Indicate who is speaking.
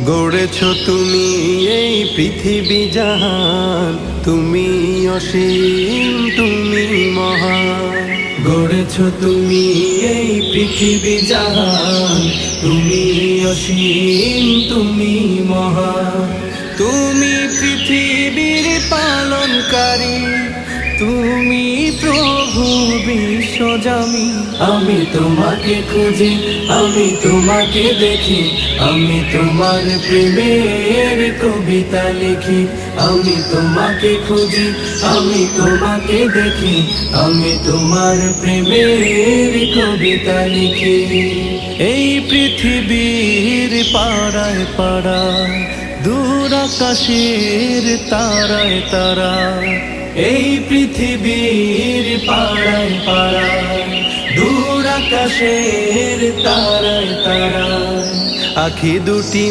Speaker 1: গড়েছ তুমি এই পৃথিবী জাহান, তুমি অসীম, তুমি মহান। গড়েছ তুমি এই পৃথিবী জাহান, তুমি অসীম, তুমি মহান। তুমি পৃথিবীর পালনকারী, তুমি প্রভু বিশ্বজামি। আমি তোমাকে খুঁজি, আমি তোমাকে দেখি, আমি তোমার প্রেমের কবিতা লিখি। আমি তোমাকে খুঁজি, আমি তোমাকে দেখি, আমি তোমার প্রেমের কবিতা লিখি। এই পৃথিবীর পাড়ায় পাড়ায়, দূর আকাশের তারায় তারায়, এই পৃথিবীর পাড়ায় পাড়ায়, দূর আকাশের তারায় তারায়, আখি দুটি